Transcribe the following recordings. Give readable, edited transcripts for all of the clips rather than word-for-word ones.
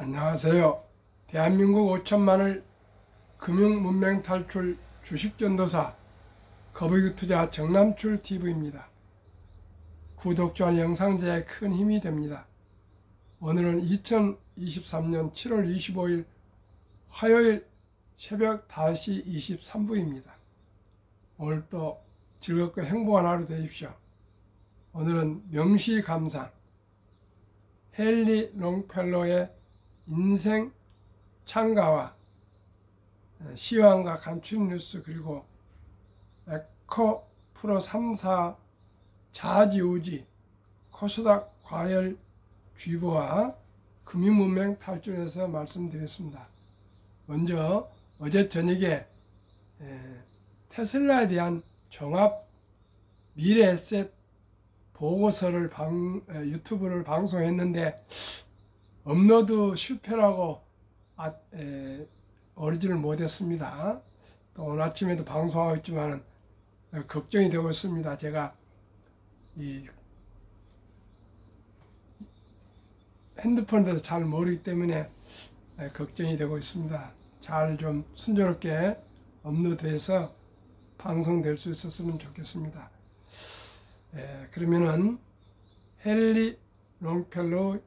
안녕하세요. 대한민국 5천만을 금융문맹 탈출 주식전도사 거북이투자 정남출TV입니다. 구독자와 영상 제작에 큰 힘이 됩니다. 오늘은 2023년 7월 25일 화요일 새벽 5시 23분입니다. 오늘도 즐겁고 행복한 하루 되십시오. 오늘은 명시감상 헨리 롱펠로의 인생 창가와 시황과 간추린 뉴스, 그리고 에코 프로 3사 자지우지 코스닥 과열 쥐보와 금융문맹 탈출에서 말씀드렸습니다. 먼저 어제 저녁에 테슬라에 대한 종합 미래에셋 보고서를 유튜브를 방송했는데 업로드 실패라고 어리지를 못했습니다. 또 오늘 아침에도 방송하고 있지만 걱정이 되고 있습니다. 제가 이 핸드폰에 대해서 잘 모르기 때문에 걱정이 되고 있습니다. 잘 좀 순조롭게 업로드해서 방송될 수 있었으면 좋겠습니다. 그러면은 헨리 롱펠로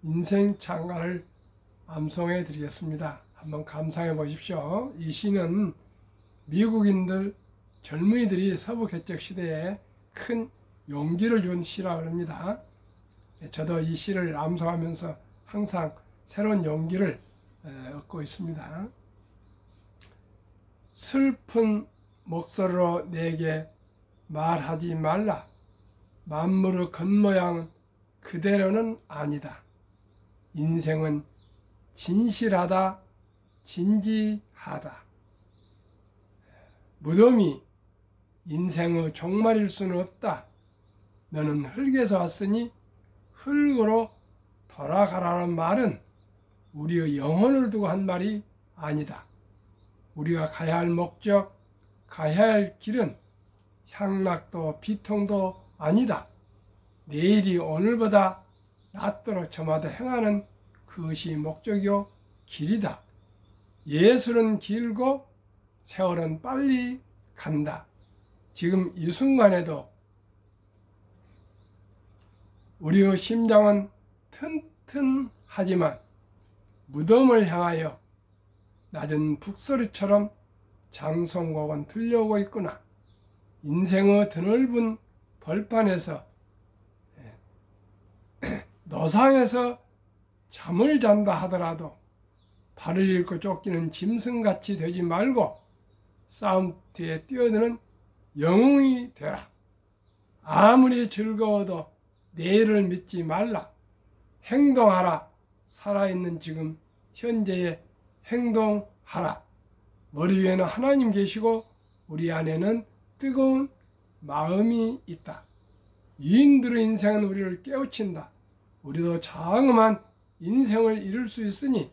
인생 창가를 암송해 드리겠습니다. 한번 감상해 보십시오. 이 시는 미국인들 젊은이들이 서부 개척 시대에 큰 용기를 준 시라고 합니다. 저도 이 시를 암송하면서 항상 새로운 용기를 얻고 있습니다. 슬픈 목소리로 내게 말하지 말라. 만물의 겉모양은 그대로는 아니다. 인생은 진실하다, 진지하다. 무덤이 인생의 종말일 수는 없다. 너는 흙에서 왔으니 흙으로 돌아가라는 말은 우리의 영혼을 두고 한 말이 아니다. 우리가 가야 할 목적, 가야 할 길은 향락도 비통도 아니다. 내일이 오늘보다 낫도록 저마다 행하는 그것이 목적이요 길이다. 예술은 길고 세월은 빨리 간다. 지금 이 순간에도 우리의 심장은 튼튼하지만 무덤을 향하여 낮은 북소리처럼 장송곡은 들려오고 있구나. 인생의 드넓은 벌판에서 노상에서 잠을 잔다 하더라도 발을 잃고 쫓기는 짐승같이 되지 말고 싸움터에 뛰어드는 영웅이 되라. 아무리 즐거워도 내일을 믿지 말라. 행동하라. 살아있는 지금 현재에 행동하라. 머리 위에는 하나님 계시고 우리 안에는 뜨거운 마음이 있다. 유인들의 인생은 우리를 깨우친다. 우리도 장엄한 인생을 이룰 수 있으니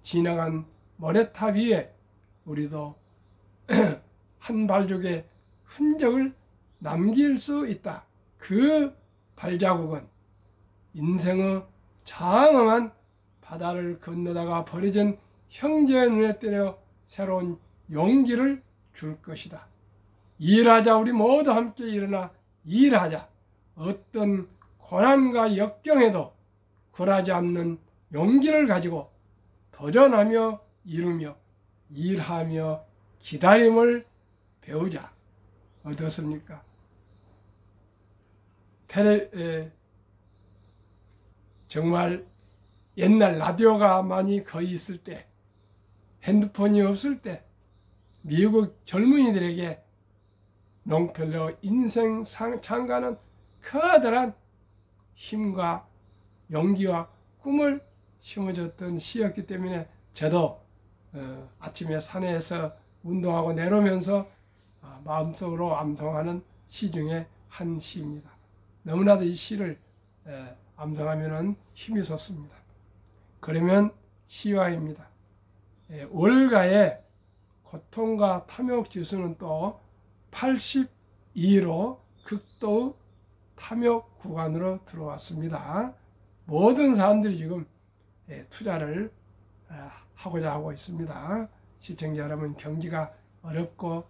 지나간 모래탑 위에 우리도 한 발족의 흔적을 남길 수 있다. 그 발자국은 인생의 장엄한 바다를 건너다가 버려진 형제의 눈에 때려 새로운 용기를 줄 것이다. 일하자. 우리 모두 함께 일어나 일하자. 어떤 고난과 역경에도 굴하지 않는 용기를 가지고 도전하며 이루며 일하며 기다림을 배우자. 어떻습니까? 정말 옛날 라디오가 많이 거의 있을 때, 핸드폰이 없을 때 미국 젊은이들에게 롱펠로 인생 창가는 커다란 힘과 용기와 꿈을 심어줬던 시였기 때문에 저도 아침에 산에서 운동하고 내려오면서 마음속으로 암송하는 시 중에 한 시입니다. 너무나도 이 시를 암송하면 힘이 솟습니다. 그러면 시와입니다. 월가의 고통과 탐욕 지수는 또 82로 극도 탐욕 구간으로 들어왔습니다. 모든 사람들이 지금 투자를 하고자 하고 있습니다. 시청자 여러분, 경기가 어렵고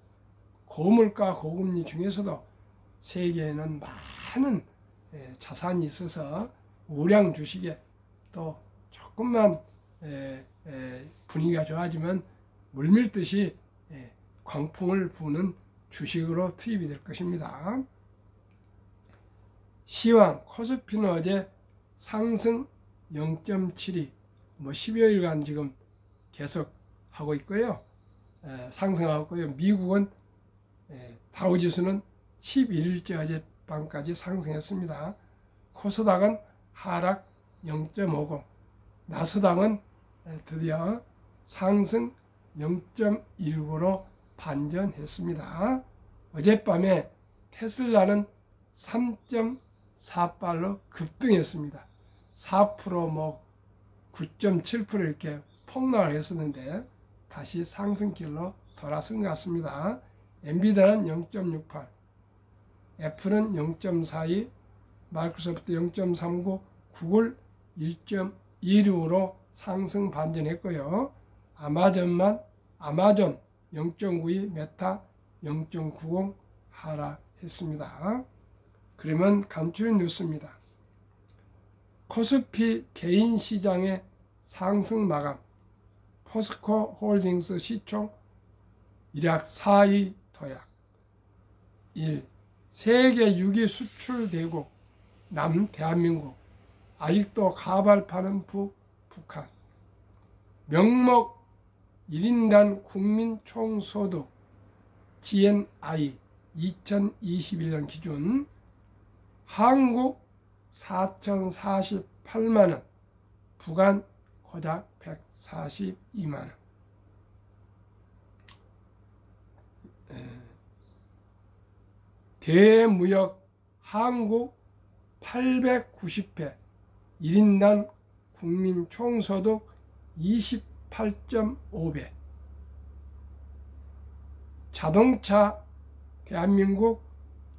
고물가 고금리 중에서도 세계에는 많은 자산이 있어서 우량 주식에 또 조금만 분위기가 좋아지면 물밀듯이 광풍을 부는 주식으로 투입이 될 것입니다. 시황, 코스피는 어제 상승 0.72, 10여일간 지금 계속 하고 있고요. 상승하고 있고요. 미국은 다우지수는 11일째 어젯밤까지 상승했습니다. 코스닥은 하락 0.50, 나스닥은 드디어 상승 0.19로 반전했습니다. 어젯밤에 테슬라는 3.48로 급등했습니다. 4% 9.7% 이렇게 폭락을 했었는데 다시 상승길로 돌아선 것 같습니다. 엔비디아는 0.68, 애플은 0.42, 마이크로소프트 0.39, 구글 1.26으로 상승 반전했고요. 아마존 0.92, 메타 0.90 하락했습니다. 그러면 간추린 뉴스입니다. 코스피 개인 시장의 상승 마감. 포스코 홀딩스 시총 1약 4위 도약. 1. 세계 6위 수출 대국 대한민국. 아직도 가발 파는 북한. 명목 1인당 국민 총소득 GNI 2021년 기준 한국 4,048만원, 북한 고작 142만원. 대무역 한국 890회, 1인당 국민 총소득 28.5배. 자동차 대한민국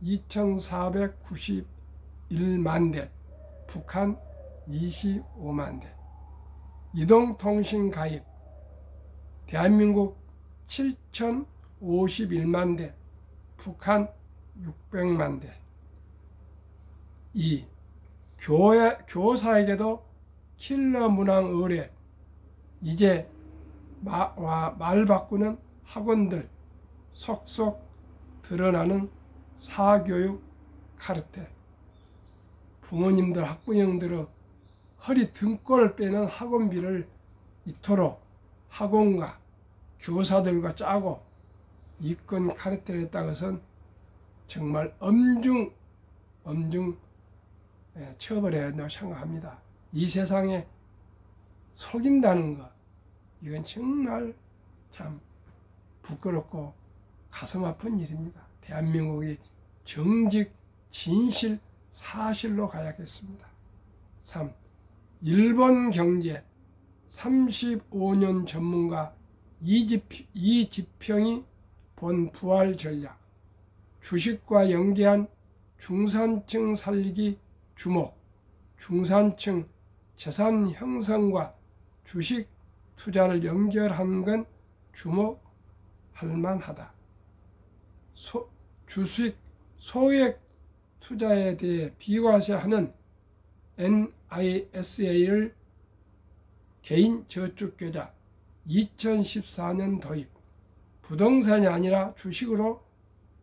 2,491만 대, 북한 25만 대. 이동통신 가입 대한민국 7,051만 대, 북한 600만 대. 2. 교사에게도 킬러 문항 의뢰. 이제 말 바꾸는 학원들 속속 드러나는 사교육 카르텔. 부모님들, 학부형들의 허리 등골을 빼는 학원비를 이토록 학원과 교사들과 짜고 이권 카르텔에 했다는 것은 정말 엄중 처벌해야 한다고 생각합니다. 이 세상에 속인다는 것, 이건 정말 참 부끄럽고 가슴 아픈 일입니다. 대한민국이 정직, 진실, 사실로 가야겠습니다. 3. 일본 경제 35년 전문가 이지평이 본 부활 전략. 주식과 연계한 중산층 살리기 주목. 중산층 재산 형성과 주식 투자를 연결한 건 주목할 만하다. 주식 소액 투자에 대해 비과세하는 NISA를 개인 저축계좌 2014년 도입. 부동산이 아니라 주식으로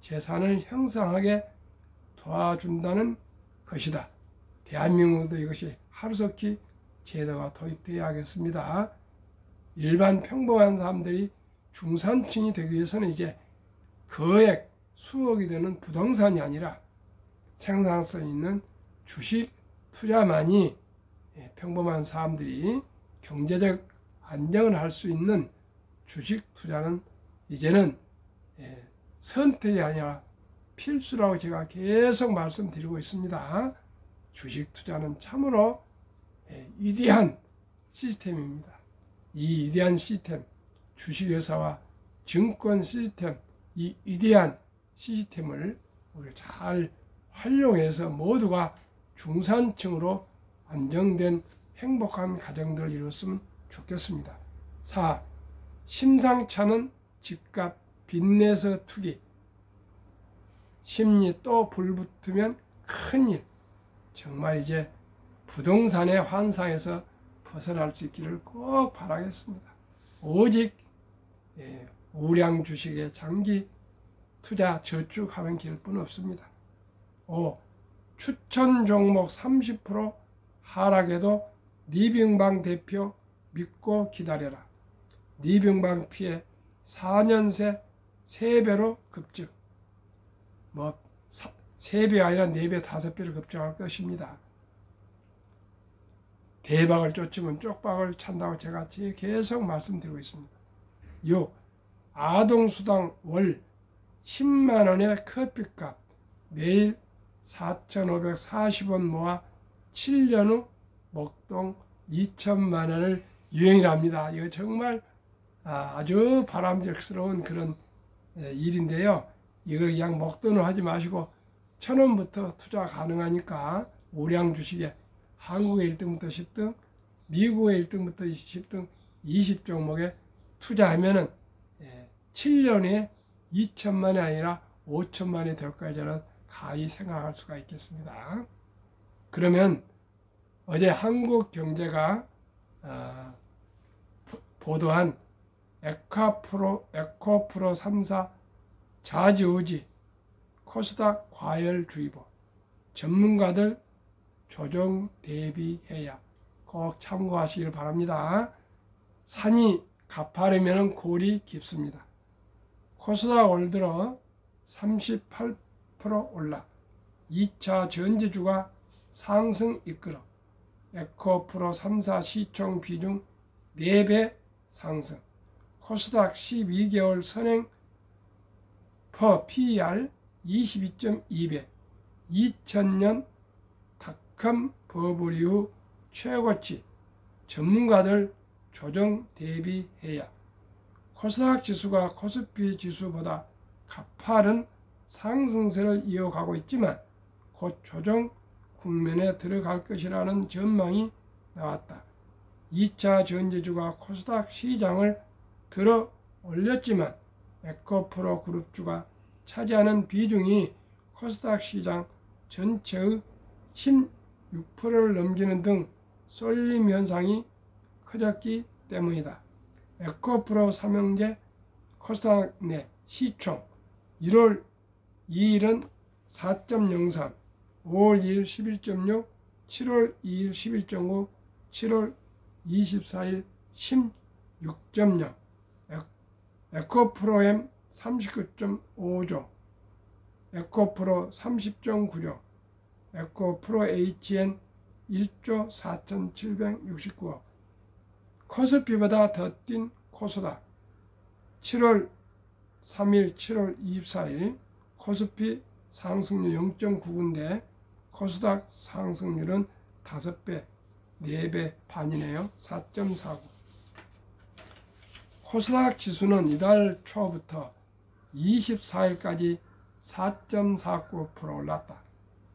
재산을 형성하게 도와준다는 것이다. 대한민국도 이것이 하루속히 제도가 도입되어야 하겠습니다. 일반 평범한 사람들이 중산층이 되기 위해서는 이제 거액 수억이 되는 부동산이 아니라 생산성 있는 주식 투자만이 평범한 사람들이 경제적 안정을 할 수 있는 주식 투자는 이제는 선택이 아니라 필수라고 제가 계속 말씀드리고 있습니다. 주식 투자는 참으로 위대한 시스템입니다. 이 위대한 시스템, 주식회사와 증권 시스템, 이 위대한 시스템을 우리 잘 활용해서 모두가 중산층으로 안정된 행복한 가정들을 이뤘으면 좋겠습니다. 4. 심상찮은 집값 빚내서 투기 심리 또 불붙으면 큰일. 정말 이제 부동산의 환상에서 벗어날 수 있기를 꼭 바라겠습니다. 오직 우량 주식의 장기 투자 저축하는 길뿐 없습니다. 5. 추천 종목 30% 하락에도 리빙방 대표 믿고 기다려라. 리빙방 피해 4년 새 3배로 급증. 3배 아니라 4배, 5배로 급증할 것입니다. 대박을 쫓으면 쪽박을 찬다고 제가 계속 말씀드리고 있습니다. 6. 아동수당 월 10만원의 커피값 매일 4,540원 모아 7년 후 목돈 2천만원을 유행이랍니다. 이거 정말 아주 바람직스러운 그런 일인데요. 이걸 그냥 목돈으로 하지 마시고 1,000원부터 투자 가능하니까 우량 주식에 한국의 1등부터 10등, 미국의 1등부터 10등 20종목에 투자하면은 7년에 2천만이 아니라 5천만이 될 거야 저는 가히 생각할 수가 있겠습니다. 그러면 어제 한국경제가 보도한 에코프로 3사 좌지우지 코스닥 과열주의보 전문가들 조정 대비해야 꼭 참고하시길 바랍니다. 산이 가파르면 골이 깊습니다. 코스닥 올 들어 38% 올라 2차 전지주가 상승 이끌어 에코프로 3사 시총 비중 4배 상승 코스닥 12개월 선행 퍼 PER 22.2배 2000년 닷컴 버블 이후 최고치 전문가들 조정 대비해야 코스닥 지수가 코스피 지수보다 가파른 상승세를 이어가고 있지만 곧 조정 국면에 들어갈 것이라는 전망이 나왔다. 2차 전지주가 코스닥 시장을 들어 올렸지만 에코프로 그룹주가 차지하는 비중이 코스닥 시장 전체의 16%를 넘기는 등 쏠림 현상이 커졌기 때문이다. 에코프로 삼형제 코스닥 내 시총 1월 2일은 4.03, 5월 2일 11.6, 7월 2일 11.9, 7월 24일 16.0, 에코프로엠 39.5조, 에코프로 30.9조, 에코프로 HN 1조 4,769억, 코스피보다 더 뛴 코스닥 7월 3일, 7월 24일 코스피 상승률 0.9인데 코스닥 상승률은 5배, 4배 반이네요. 4.49. 코스닥 지수는 이달 초부터 24일까지 4.49% 올랐다.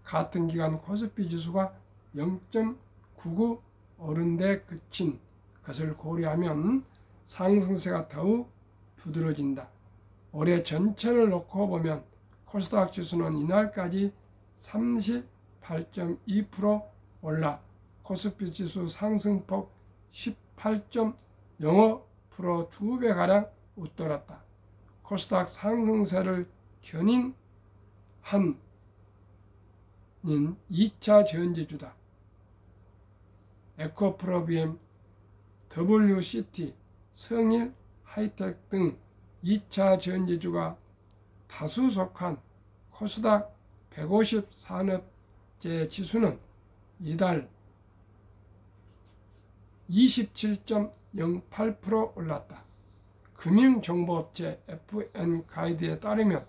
같은 기간 코스피 지수가 0.99 오른 데 그친 것을 고려하면 상승세가 더욱 두드러진다. 올해 전체를 놓고 보면 코스닥 지수는 이날까지 38.2% 올라 코스피 지수 상승폭 18.05% 2배가량 웃돌았다. 코스닥 상승세를 견인한 2차 전지주다. 에코프로 BM, WCT, 성일, 하이텍 등 2차 전지주가 다수 속한 코스닥 150 산업재 지수는 이달 27.08% 올랐다. 금융정보업체 FN 가이드에 따르면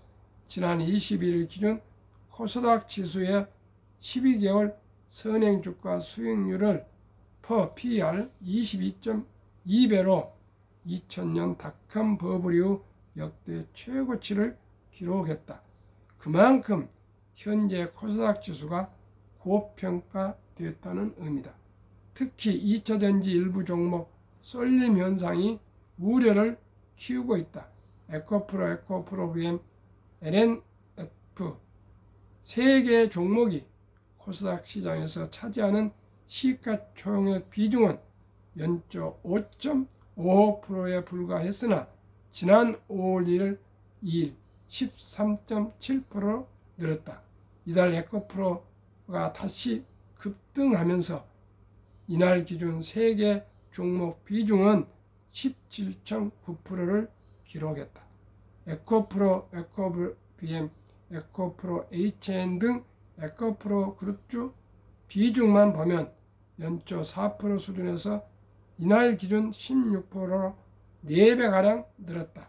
지난 21일 기준 코스닥 지수의 12개월 선행주가 수익률을 퍼 PER 22.2배로 2000년 닷컴 버블 이후 역대 최고치를 기록했다. 그만큼 현재 코스닥 지수가 고평가되었다는 의미다. 특히 2차전지 일부 종목 쏠림 현상이 우려를 키우고 있다. 에코프로, 에코프로 VM, LNF 세 개의 종목이 코스닥 시장에서 차지하는 시가총액 비중은 연초 5.55%에 불과했으나 지난 5월 2일 13.7%로 늘었다. 이달 에코프로가 다시 급등하면서 이날 기준 세계 종목 비중은 17.9%를 기록했다. 에코프로, 에코프로 BM, 에코프로 HN 등 에코프로 그룹주 비중만 보면 연초 4% 수준에서 이날 기준 16%로 4배가량 늘었다.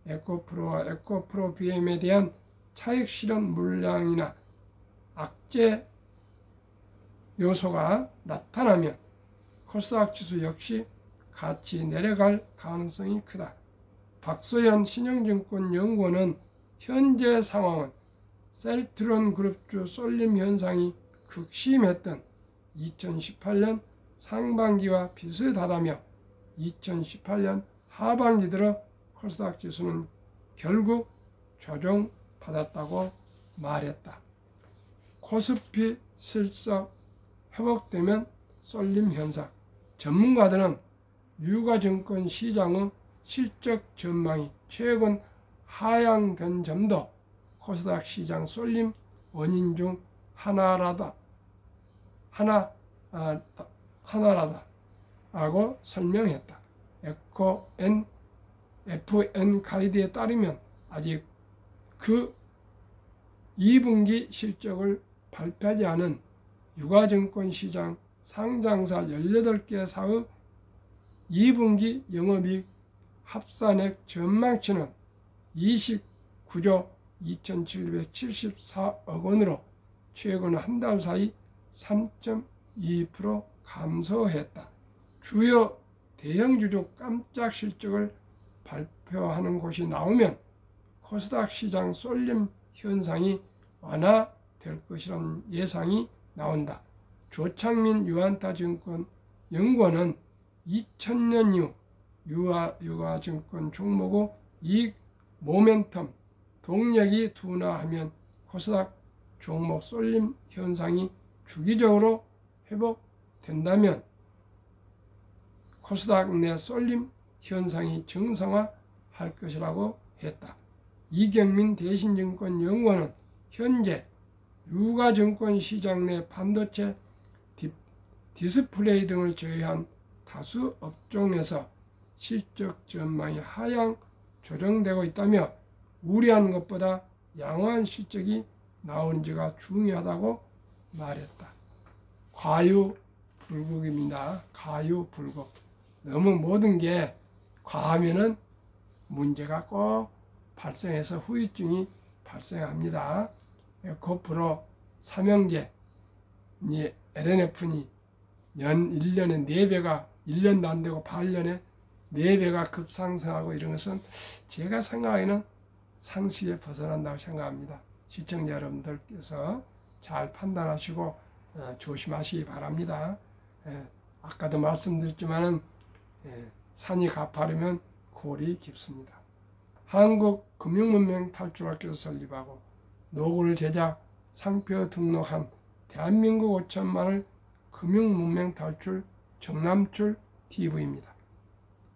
에코프로와 에코프로 BM에 대한 차익 실현 물량이나 악재 요소가 나타나면 코스닥 지수 역시 같이 내려갈 가능성이 크다. 박소연 신영증권 연구원은 현재 상황은 셀트론 그룹주 쏠림 현상이 극심했던 2018년 상반기와 비슷하다며 2018년 하반기 들어 코스닥 지수는 결국 조정받았다고 말했다. 코스피 실적 회복되면 쏠림 현상. 전문가들은 유가증권 시장의 실적 전망이 최근 하향된 점도 코스닥 시장 쏠림 원인 중 하나라고 설명했다. FN 가이드에 따르면 아직 그 2분기 실적을 발표하지 않은 유가증권 시장 상장사 18개사의 2분기 영업이익 합산액 전망치는 29조 2,774억 원으로 최근 한 달 사이 3.2% 감소했다. 주요 대형주주 깜짝 실적을 발표하는 곳이 나오면 코스닥 시장 쏠림 현상이 완화될 것이라는 예상이 나온다. 조창민 유한타증권 연구원은 2000년 이후 유가증권 종목의 이익 모멘텀 동력이 둔화하면 코스닥 종목 쏠림 현상이 주기적으로 회복된다면 코스닥 내 쏠림 현상이 정상화할 것이라고 했다. 이경민 대신증권 연구원은 현재 유가증권 시장 내 반도체, 디스플레이 등을 제외한 다수 업종에서 실적 전망이 하향 조정되고 있다며 우려한 것보다 양호한 실적이 나오는지가 중요하다고 말했다. 과유불급입니다. 과유불급. 너무 모든 게 과하면은 문제가 꼭 발생해서 후유증이 발생합니다. 에코프로 삼형제, LNF니 1년에 4배가 1년도 안 되고 8년에 4배가 급상승하고 이런 것은 제가 생각하기에는 상식에 벗어난다고 생각합니다. 시청자 여러분들께서 잘 판단하시고 조심하시기 바랍니다. 아까도 말씀드렸지만은 산이 가파르면 골이 깊습니다. 한국금융문명탈출학교에서 설립하고 노골 제작 상표 등록한 대한민국 5천만을 금융문명 탈출 정남출 TV입니다.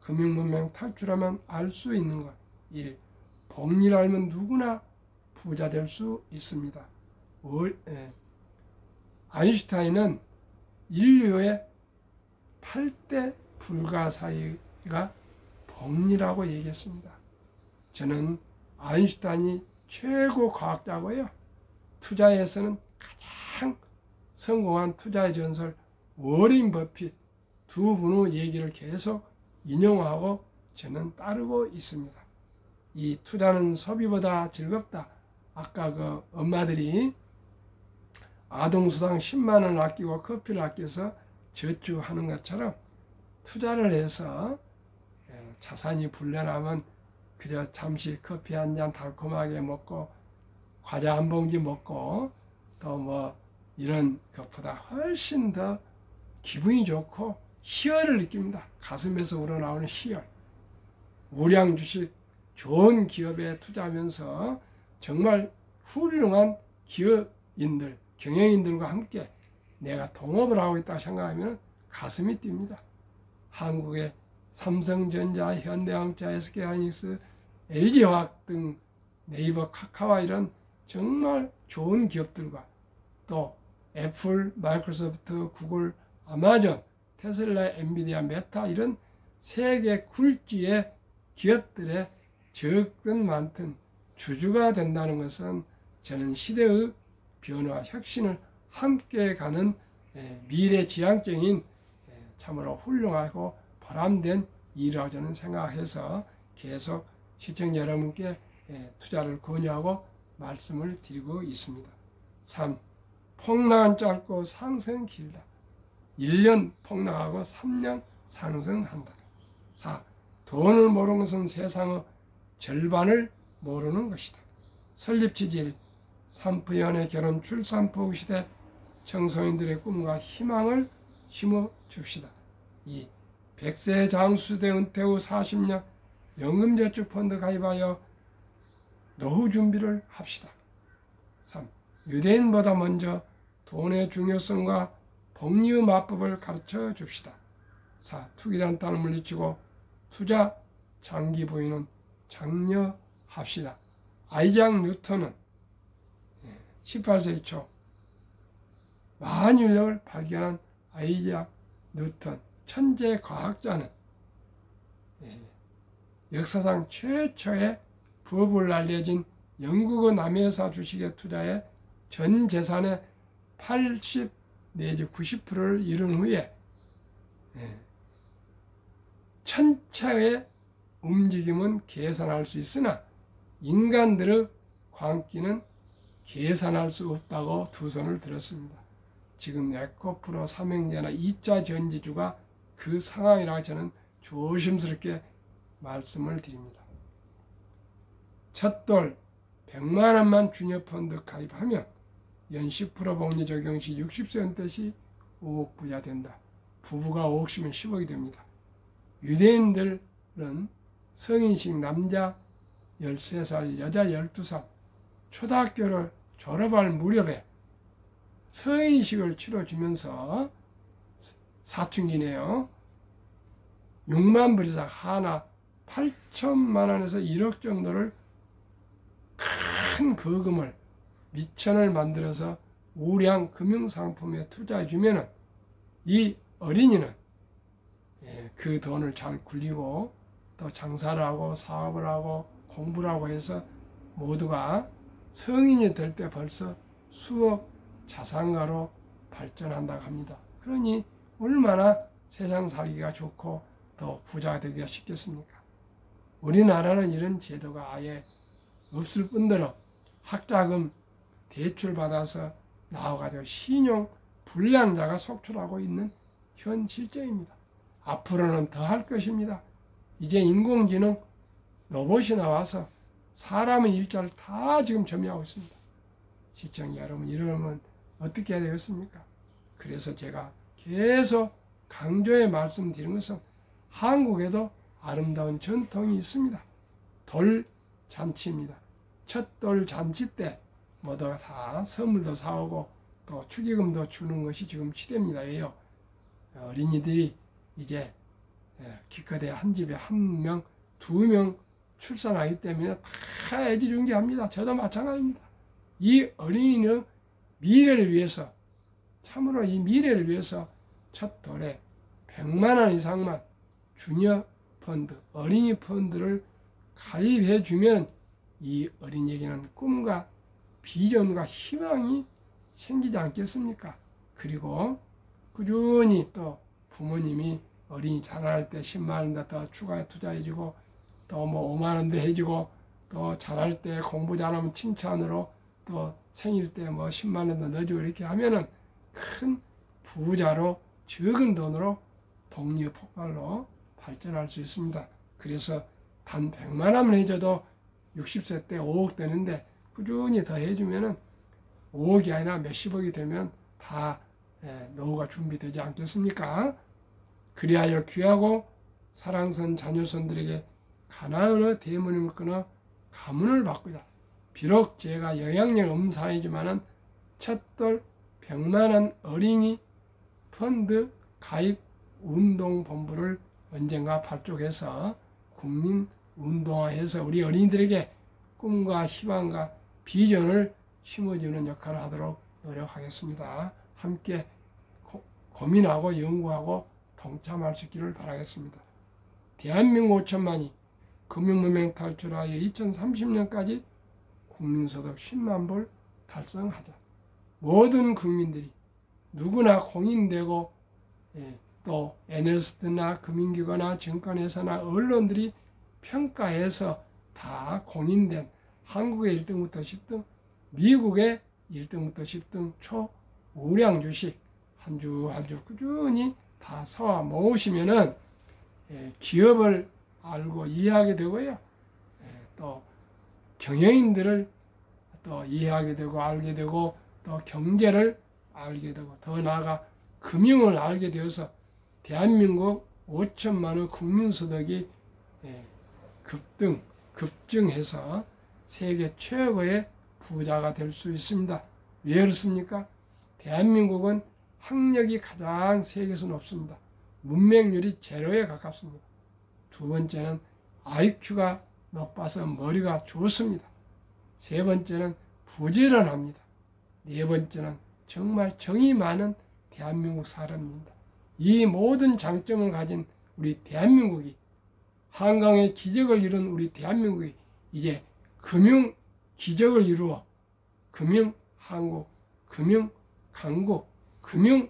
금융문명 탈출하면 알 수 있는 것 1. 법리를 알면 누구나 부자 될 수 있습니다. 아인슈타인은 인류의 8대 불가사의가 법리라고 얘기했습니다. 저는 아인슈타인이 최고 과학자고요. 투자에서는 가장 성공한 투자의 전설 워렌 버핏 두 분의 얘기를 계속 인용하고 저는 따르고 있습니다. 이 투자는 소비보다 즐겁다. 아까 그 엄마들이 아동수당 10만 원을 아끼고 커피를 아껴서 저축하는 것처럼 투자를 해서 자산이 불려나면 그저 잠시 커피 한 잔 달콤하게 먹고 과자 한 봉지 먹고 또 뭐 이런 것보다 훨씬 더 기분이 좋고 희열을 느낍니다. 가슴에서 우러나오는 희열. 우량 주식 좋은 기업에 투자하면서 정말 훌륭한 기업인들, 경영인들과 함께 내가 동업을 하고 있다고 생각하면 가슴이 뜁니다. 한국의 삼성전자, 현대자동차, SK하이닉스, LG화학 등 네이버, 카카오 이런 정말 좋은 기업들과 또 애플, 마이크로소프트, 구글, 아마존, 테슬라, 엔비디아, 메타 이런 세계 굴지의 기업들의 적든 많든 주주가 된다는 것은 저는 시대의 변화와 혁신을 함께 가는 미래지향적인 참으로 훌륭하고 보람된 일이라고 저는 생각해서 계속 시청자 여러분께 투자를 권유하고 말씀을 드리고 있습니다. 3. 폭락은 짧고 상승은 길다. 1년 폭락하고 3년 상승한다. 4. 돈을 모르는 것은 세상의 절반을 모르는 것이다. 설립지질 3프 연애 결혼 출산포 시대 청소년들의 꿈과 희망을 심어줍시다. 2. 100세 장수대 은퇴 후 40년 연금저축펀드 가입하여 노후 준비를 합시다. 3. 유대인보다 먼저 돈의 중요성과 복리의 마법을 가르쳐 줍시다. 4. 투기단단을 물리치고 투자 장기 부인은 장려합시다. 아이작 뉴턴은 18세기 초 만유력을 발견한 아이작 뉴턴 천재 과학자는 역사상 최초의 부업을 알려진 영국의 남해사 주식에 투자해 전 재산의 80 내지 90%를 이룬 후에 천체의 움직임은 계산할 수 있으나 인간들의 광기는 계산할 수 없다고 두 손을 들었습니다. 지금 에코프로 삼형제나 2차 전지주가 그 상황이라 저는 조심스럽게 말씀을 드립니다. 첫돌 100만 원만 주녀펀드 가입하면 연 10% 복리 적용 시 60세 은퇴 시 5억 부자 된다. 부부가 5억씩이면 10억이 됩니다. 유대인들은 성인식 남자 13살, 여자 12살, 초등학교를 졸업할 무렵에 성인식을 치러주면서 사춘기네요. 6만 불 이상 하나 8천만 원에서 1억 정도를 큰 거금을 미천을 만들어서 우량 금융상품에 투자해 주면은 이 어린이는 그 돈을 잘 굴리고 또 장사를 하고 사업을 하고 공부를 하고 해서 모두가 성인이 될 때 벌써 수억 자산가로 발전한다고 합니다. 그러니 얼마나 세상 살기가 좋고 더 부자가 되기가 쉽겠습니까? 우리나라는 이런 제도가 아예 없을 뿐더러 학자금 대출 받아서 나와가지고 신용 불량자가 속출하고 있는 현 실정입니다. 앞으로는 더 할 것입니다. 이제 인공지능 로봇이 나와서 사람의 일자를 다 지금 점유하고 있습니다. 시청자 여러분, 이러면 어떻게 해야 되겠습니까? 그래서 제가 계속 강조해 말씀드린 것은 한국에도 아름다운 전통이 있습니다. 돌잔치입니다. 첫 돌잔치 때 모두가 다 선물도 사오고 또 축의금도 주는 것이 지금 시대입니다. 왜요? 어린이들이 이제 기껏해야 한 집에 한 명, 두 명 출산하기 때문에 다 애지중지합니다. 저도 마찬가지입니다. 이 어린이는 미래를 위해서, 참으로 이 미래를 위해서 첫 돌에 100만 원 이상만 주녀 펀드, 어린이 펀드를 가입해 주면 이 어린이에게는 꿈과 비전과 희망이 생기지 않겠습니까? 그리고 꾸준히 또 부모님이 어린이 자랄 때 10만 원 더 추가해 투자해주고 또 뭐 5만 원도 해주고 또 자랄 때 공부 잘하면 칭찬으로 또 생일 때 뭐 10만 원도 넣어주고 이렇게 하면은 큰 부자로 적은 돈으로 복리의 폭발로 발전할 수 있습니다. 그래서 단 100만 원만 해줘도 60세 때 5억 되는데 꾸준히 더 해주면은 5억이 아니라 몇십억이 되면 다 노후가 준비되지 않겠습니까? 그리하여 귀하고 사랑스러운 자녀손들에게 가나안의 대문임을 끊어 가문을 바꾸자. 비록 제가 영향력 없는 사람이지만은 첫돌 100만원 어린이 펀드 가입 운동본부를 언젠가 발족해서 국민 운동화해서 우리 어린이들에게 꿈과 희망과 비전을 심어주는 역할을 하도록 노력하겠습니다. 함께 고민하고 연구하고 동참할 수 있기를 바라겠습니다. 대한민국 5천만이 금융무명 탈출하여 2030년까지 국민소득 10만 불 달성하자. 모든 국민들이 누구나 공인되고 또 애널리스트나 금융기관이나 증권회사나 언론들이 평가해서 다 공인된 한국의 1등부터 10등, 미국의 1등부터 10등 초우량 주식 한 주 한 주 꾸준히 다 사와 모으시면은 기업을 알고 이해하게 되고요. 또 경영인들을 또 이해하게 되고 알게 되고 또 경제를 알게 되고 더 나아가 금융을 알게 되어서 대한민국 5천만의 국민소득이 급증해서 세계 최고의 부자가 될 수 있습니다. 왜 그렇습니까? 대한민국은 학력이 가장 세계에서 높습니다. 문맹률이 제로에 가깝습니다. 두 번째는 IQ가 높아서 머리가 좋습니다. 세 번째는 부지런합니다. 네 번째는 정말 정이 많은 대한민국 사람입니다. 이 모든 장점을 가진 우리 대한민국이 한강의 기적을 이룬 우리 대한민국이 이제 금융 기적을 이루어 금융 한국, 금융 강국, 금융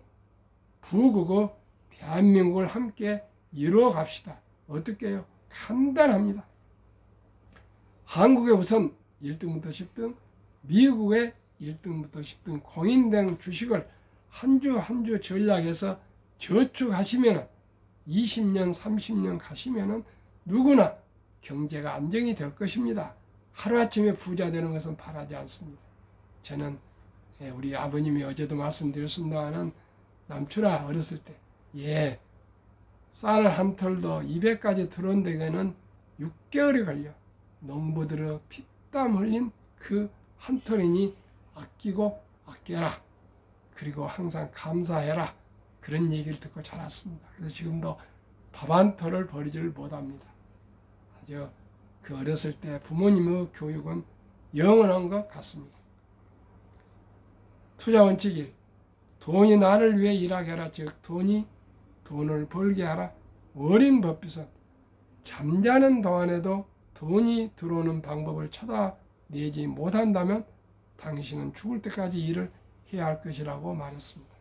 부국의 대한민국을 함께 이루어 갑시다. 어떻게 해요? 간단합니다. 한국의 우선 1등부터 10등, 미국의 1등부터 10등 공인된 주식을 한 주 한 주 전략해서 저축하시면 20년, 30년 가시면 누구나 경제가 안정이 될 것입니다. 하루아침에 부자 되는 것은 바라지 않습니다. 저는 우리 아버님이 어제도 말씀드렸습니다만 남추라 어렸을 때 쌀 한 털도 200가지 들어온 데에는 6개월이 걸려. 농부들의 피땀 흘린 그 한 털이니 아끼고 아껴라. 그리고 항상 감사해라. 그런 얘기를 듣고 자랐습니다. 그래서 지금도 밥 한 털을 버리지를 못합니다. 아주 그 어렸을 때 부모님의 교육은 영원한 것 같습니다. 투자 원칙 1. 돈이 나를 위해 일하게 하라. 즉 돈이 돈을 벌게 하라. 어린 법비선. 잠자는 동안에도 돈이 들어오는 방법을 찾아내지 못한다면 당신은 죽을 때까지 일을 해야 할 것이라고 말했습니다.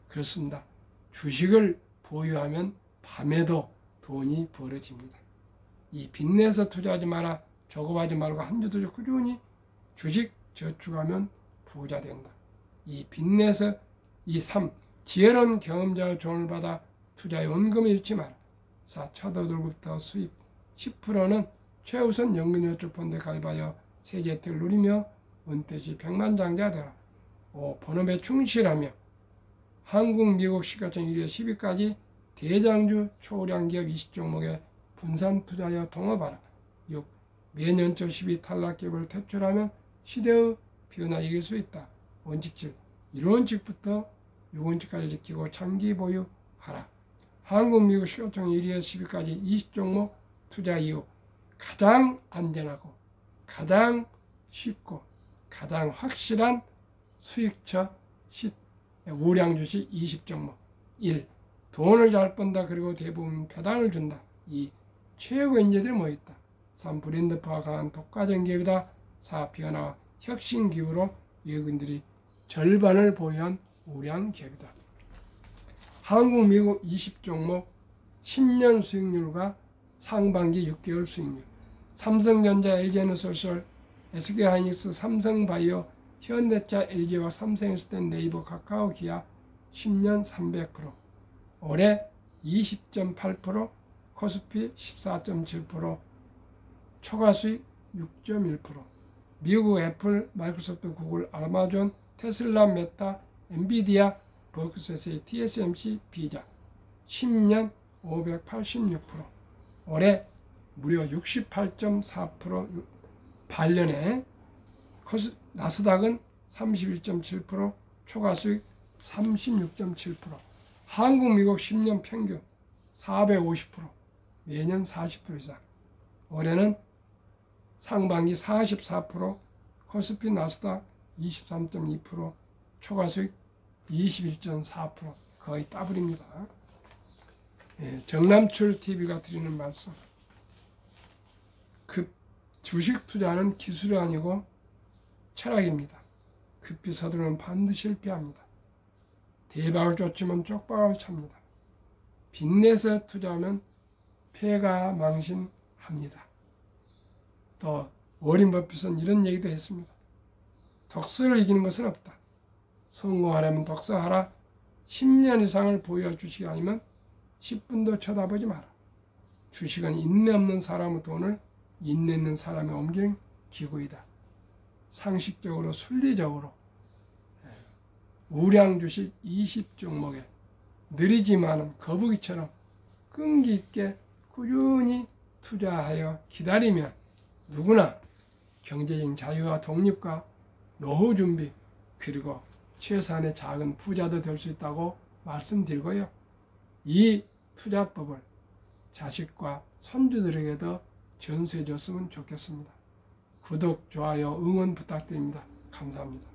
그렇습니다. 주식을 보유하면 밤에도 돈이 벌어집니다. 이 빚내서 투자하지 마라. 조급하지 말고 한 주 두 주 꾸준히 주식 저축하면 부자 된다. 이 빚내서 이 3. 지혜로운 경험자의 조언을 받아 투자에 원금을 잃지 마라. 4. 첫 월급부터 수입 10%는 최우선 연금저축펀드에 가입하여 세제 혜택을 누리며 은퇴 시 백만장자 되라. 5. 본업에 충실하며 한국, 미국 시가총 1회 10위까지 대장주 초우량 기업 20종목에 분산 투자하여 동업하라. 6. 매년 초 10위 탈락 기업을 퇴출하면 시대의 변화를 이길 수 있다. 원칙 7. 1원칙부터 6원칙까지 지키고 장기 보유하라. 한국, 미국 시가총 1위에서 10위까지 20종목 투자 이후 가장 안전하고 가장 쉽고 가장 확실한 수익처 우량 주식 20종목. 1. 돈을 잘 번다. 그리고 대부분 배당을 준다. 2. 최고 인재들이 모였다. 3. 브랜드화가 강한 독과점 기업이다. 4. 변화와 혁신 기후로 외국인들이 절반을 보유한 우량 기업이다. 한국, 미국 20종목 10년 수익률과 상반기 6개월 수익률. 삼성전자, LG에너솔솔, SK하이닉스, 삼성바이오, 현대차, LG와 삼성에스텐, 네이버, 카카오, 기아 10년 300%, 올해 20.8%, 코스피 14.7%, 초과수익 6.1%, 미국 애플, 마이크로소프트, 구글, 아마존, 테슬라, 메타, 엔비디아 버크셔의 TSMC 비자 10년 586%, 올해 무려 68.4%, 반년에 나스닥은 31.7%, 초과수익 36.7%, 한국, 미국 10년 평균 450%, 매년 40% 이상. 올해는 상반기 44%, 코스피 나스닥 23.2%, 초과수익 21.4%, 거의 더블입니다. 정남출 TV가 드리는 말씀. 주식 투자는 기술이 아니고 철학입니다. 급히 서두르면 반드시 실패합니다. 대박을 쫓으면 쪽박을 찹니다. 빚내서 투자하면 폐가 망신합니다. 또 워린 버핏은 이런 얘기도 했습니다. 독서를 이기는 것은 없다. 성공하려면 독서하라. 10년 이상을 보유할 주식이 아니면 10분도 쳐다보지 마라. 주식은 인내 없는 사람의 돈을 인내 있는 사람이 옮기는 기구이다. 상식적으로 순리적으로 우량 주식 20종목에 느리지만은 거북이처럼 끈기 있게 꾸준히 투자하여 기다리면 누구나 경제적인 자유와 독립과 노후 준비, 그리고 최소한의 작은 부자도 될 수 있다고 말씀드리고요. 이 투자법을 자식과 손주들에게도 전수해 줬으면 좋겠습니다. 구독, 좋아요, 응원 부탁드립니다. 감사합니다.